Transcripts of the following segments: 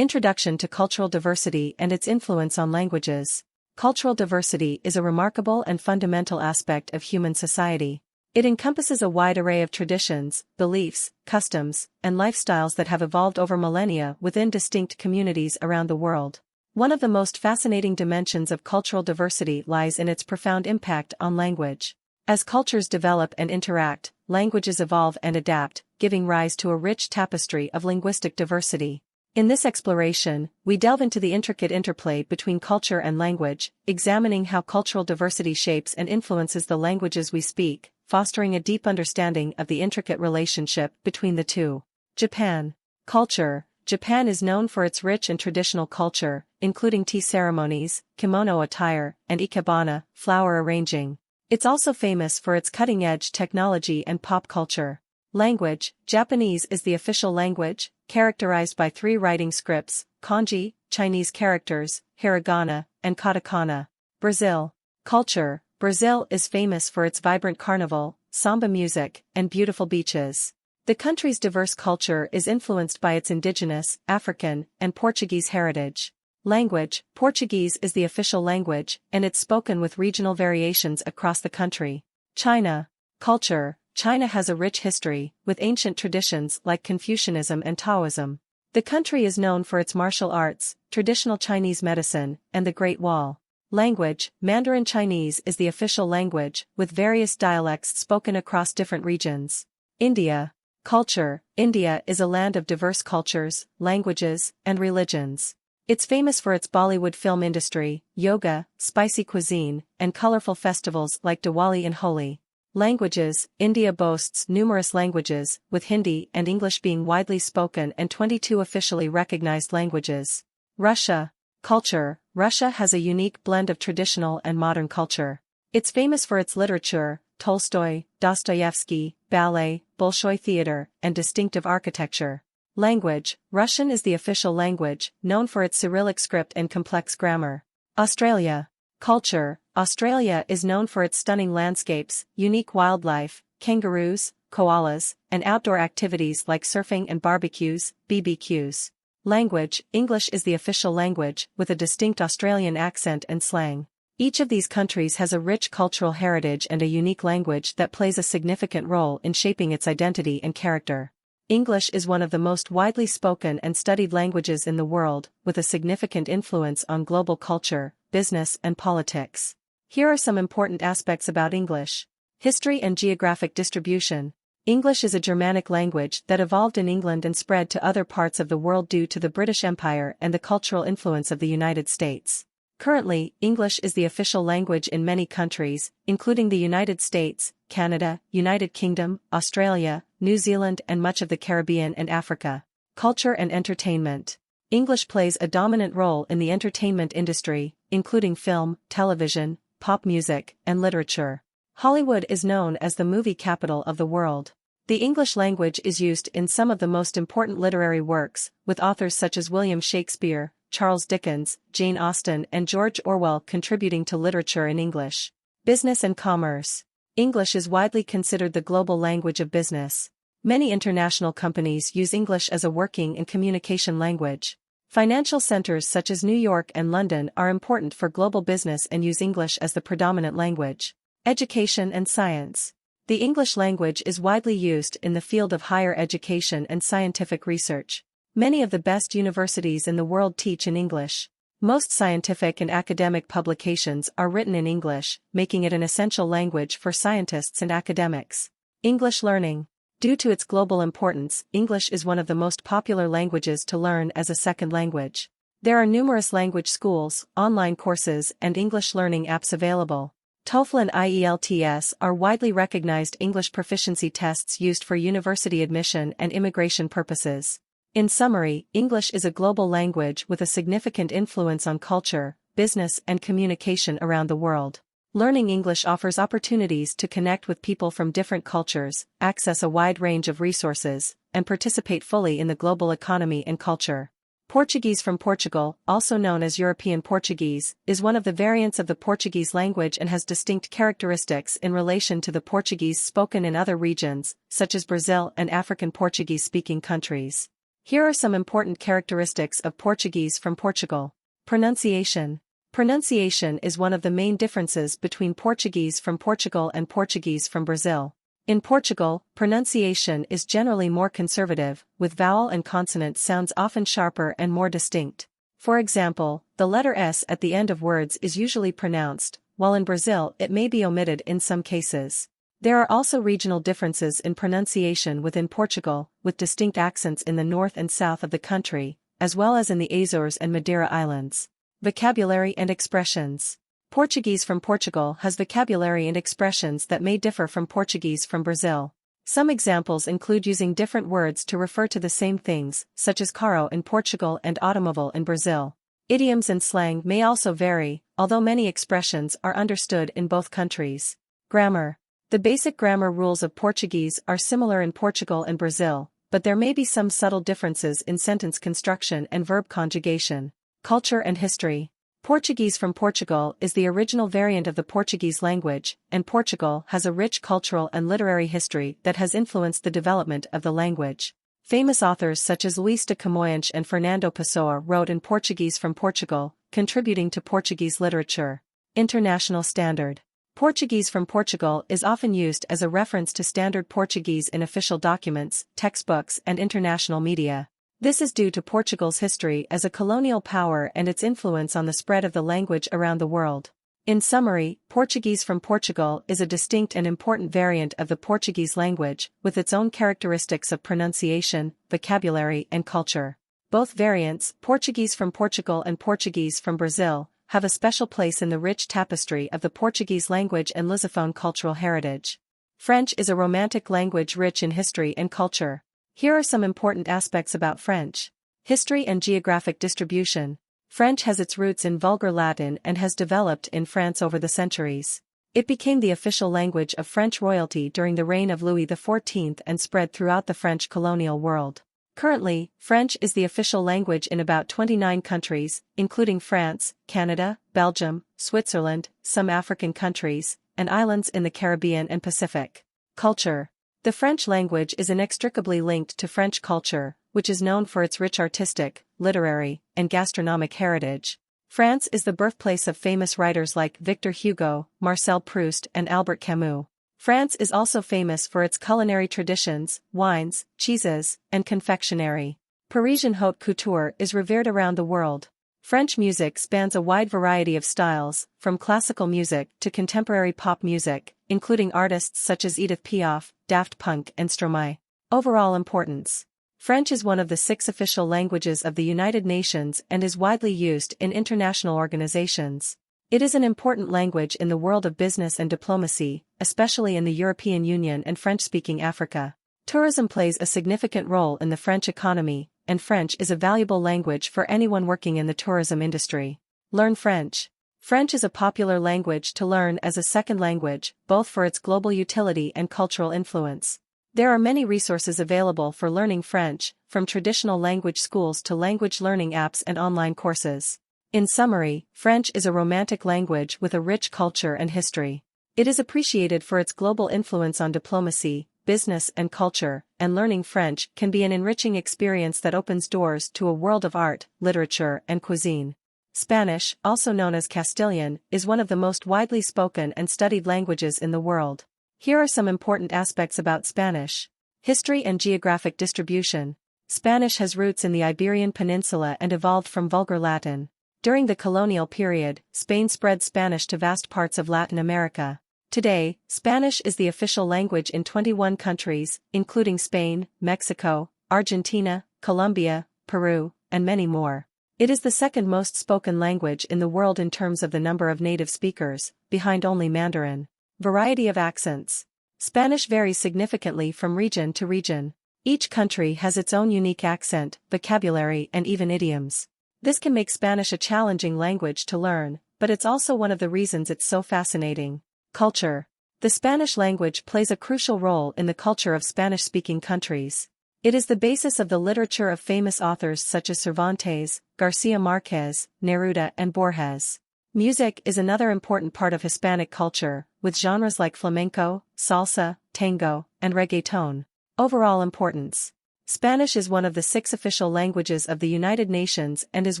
Introduction to cultural diversity and its influence on languages. Cultural diversity is a remarkable and fundamental aspect of human society. It encompasses a wide array of traditions, beliefs, customs, and lifestyles that have evolved over millennia within distinct communities around the world. One of the most fascinating dimensions of cultural diversity lies in its profound impact on language. As cultures develop and interact, languages evolve and adapt, giving rise to a rich tapestry of linguistic diversity. In this exploration, we delve into the intricate interplay between culture and language, examining how cultural diversity shapes and influences the languages we speak, fostering a deep understanding of the intricate relationship between the two. Japan. Culture. Japan is known for its rich and traditional culture, including tea ceremonies, kimono attire, and ikebana, flower arranging. It's also famous for its cutting-edge technology and pop culture. Language. Japanese is the official language, characterized by 3 writing scripts: kanji, Chinese characters, hiragana, and katakana. Brazil. Culture. Brazil is famous for its vibrant carnival, samba music, and beautiful beaches. The country's diverse culture is influenced by its indigenous, African, and Portuguese heritage. Language. Portuguese is the official language, and it's spoken with regional variations across the country. China. Culture. China has a rich history, with ancient traditions like Confucianism and Taoism. The country is known for its martial arts, traditional Chinese medicine, and the Great Wall. Language. Mandarin Chinese is the official language, with various dialects spoken across different regions. India. Culture. India is a land of diverse cultures, languages, and religions. It's famous for its Bollywood film industry, yoga, spicy cuisine, and colorful festivals like Diwali and Holi. Languages. India boasts numerous languages, with Hindi and English being widely spoken and 22 officially recognized languages. Russia. Culture. Russia has a unique blend of traditional and modern culture. It's famous for its literature, Tolstoy, Dostoevsky, ballet, Bolshoi theater, and distinctive architecture. Language. Russian is the official language, known for its Cyrillic script and complex grammar. Australia. Culture. Australia is known for its stunning landscapes, unique wildlife, kangaroos, koalas, and outdoor activities like surfing and barbecues, BBQs. Language. English is the official language, with a distinct Australian accent and slang. Each of these countries has a rich cultural heritage and a unique language that plays a significant role in shaping its identity and character. English is one of the most widely spoken and studied languages in the world, with a significant influence on global culture, business, and politics. Here are some important aspects about English. History and geographic distribution. English is a Germanic language that evolved in England and spread to other parts of the world due to the British Empire and the cultural influence of the United States. Currently, English is the official language in many countries, including the United States, Canada, United Kingdom, Australia, New Zealand, and much of the Caribbean and Africa. Culture and entertainment. English plays a dominant role in the entertainment industry, including film, television, pop music, and literature. Hollywood is known as the movie capital of the world. The English language is used in some of the most important literary works, with authors such as William Shakespeare, Charles Dickens, Jane Austen, and George Orwell contributing to literature in English. Business and commerce. English is widely considered the global language of business. Many international companies use English as a working and communication language. Financial centers such as New York and London are important for global business and use English as the predominant language. Education and science. The English language is widely used in the field of higher education and scientific research. Many of the best universities in the world teach in English. Most scientific and academic publications are written in English, making it an essential language for scientists and academics. English learning. Due to its global importance, English is one of the most popular languages to learn as a second language. There are numerous language schools, online courses, and English learning apps available. TOEFL and IELTS are widely recognized English proficiency tests used for university admission and immigration purposes. In summary, English is a global language with a significant influence on culture, business, and communication around the world. Learning English offers opportunities to connect with people from different cultures, access a wide range of resources, and participate fully in the global economy and culture. Portuguese from Portugal, also known as European Portuguese, is one of the variants of the Portuguese language and has distinct characteristics in relation to the Portuguese spoken in other regions, such as Brazil and African Portuguese-speaking countries. Here are some important characteristics of Portuguese from Portugal. Pronunciation. Pronunciation is one of the main differences between Portuguese from Portugal and Portuguese from Brazil. In Portugal, pronunciation is generally more conservative, with vowel and consonant sounds often sharper and more distinct. For example, the letter S at the end of words is usually pronounced, while in Brazil it may be omitted in some cases. There are also regional differences in pronunciation within Portugal, with distinct accents in the north and south of the country, as well as in the Azores and Madeira Islands. Vocabulary and expressions. Portuguese from Portugal has vocabulary and expressions that may differ from Portuguese from Brazil. Some examples include using different words to refer to the same things, such as carro in Portugal and automóvel in Brazil. Idioms and slang may also vary, although many expressions are understood in both countries. Grammar. The basic grammar rules of Portuguese are similar in Portugal and Brazil, but there may be some subtle differences in sentence construction and verb conjugation. Culture and history. Portuguese from Portugal is the original variant of the Portuguese language, and Portugal has a rich cultural and literary history that has influenced the development of the language. Famous authors such as Luís de Camões and Fernando Pessoa wrote in Portuguese from Portugal, contributing to Portuguese literature. International standard. Portuguese from Portugal is often used as a reference to standard Portuguese in official documents, textbooks, and international media. This is due to Portugal's history as a colonial power and its influence on the spread of the language around the world. In summary, Portuguese from Portugal is a distinct and important variant of the Portuguese language, with its own characteristics of pronunciation, vocabulary, and culture. Both variants, Portuguese from Portugal and Portuguese from Brazil, have a special place in the rich tapestry of the Portuguese language and Lusophone cultural heritage. French is a Romantic language rich in history and culture. Here are some important aspects about French. History and geographic distribution. French has its roots in Vulgar Latin and has developed in France over the centuries. It became the official language of French royalty during the reign of Louis XIV and spread throughout the French colonial world. Currently, French is the official language in about 29 countries, including France, Canada, Belgium, Switzerland, some African countries, and islands in the Caribbean and Pacific. Culture. The French language is inextricably linked to French culture, which is known for its rich artistic, literary, and gastronomic heritage. France is the birthplace of famous writers like Victor Hugo, Marcel Proust, and Albert Camus. France is also famous for its culinary traditions, wines, cheeses, and confectionery. Parisian haute couture is revered around the world. French music spans a wide variety of styles, from classical music to contemporary pop music, including artists such as Edith Piaf, Daft Punk, and Stromae. Overall importance. French is one of the 6 official languages of the United Nations and is widely used in international organizations. It is an important language in the world of business and diplomacy, especially in the European Union and French-speaking Africa. Tourism plays a significant role in the French economy, and French is a valuable language for anyone working in the tourism industry. Learn French. French is a popular language to learn as a second language, both for its global utility and cultural influence. There are many resources available for learning French, from traditional language schools to language learning apps and online courses. In summary, French is a Romantic language with a rich culture and history. It is appreciated for its global influence on diplomacy, business, and culture, and learning French can be an enriching experience that opens doors to a world of art, literature, and cuisine. Spanish, also known as Castilian, is one of the most widely spoken and studied languages in the world. Here are some important aspects about Spanish. History and geographic distribution. Spanish has roots in the Iberian Peninsula and evolved from Vulgar Latin. During the colonial period, Spain spread Spanish to vast parts of Latin America. Today, Spanish is the official language in 21 countries, including Spain, Mexico, Argentina, Colombia, Peru, and many more. It is the second most spoken language in the world in terms of the number of native speakers, behind only Mandarin. Variety of accents. Spanish varies significantly from region to region. Each country has its own unique accent, vocabulary, and even idioms. This can make Spanish a challenging language to learn, but it's also one of the reasons it's so fascinating. Culture. The Spanish language plays a crucial role in the culture of Spanish-speaking countries. It is the basis of the literature of famous authors such as Cervantes, García Márquez, Neruda, and Borges. Music is another important part of Hispanic culture, with genres like flamenco, salsa, tango, and reggaeton. Overall importance. Spanish is one of the 6 official languages of the United Nations and is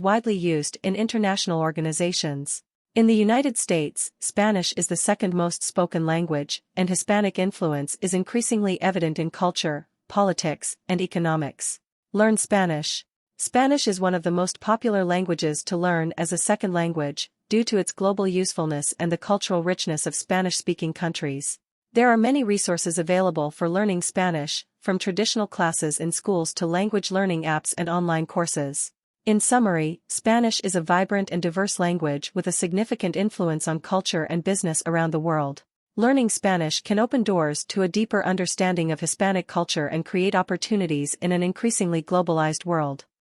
widely used in international organizations. In the United States, Spanish is the second most spoken language, and Hispanic influence is increasingly evident in culture, politics, and economics. Learn Spanish. Spanish is one of the most popular languages to learn as a second language, due to its global usefulness and the cultural richness of Spanish-speaking countries. There are many resources available for learning Spanish, from traditional classes in schools to language learning apps and online courses. In summary, Spanish is a vibrant and diverse language with a significant influence on culture and business around the world. Learning Spanish can open doors to a deeper understanding of Hispanic culture and create opportunities in an increasingly globalized world.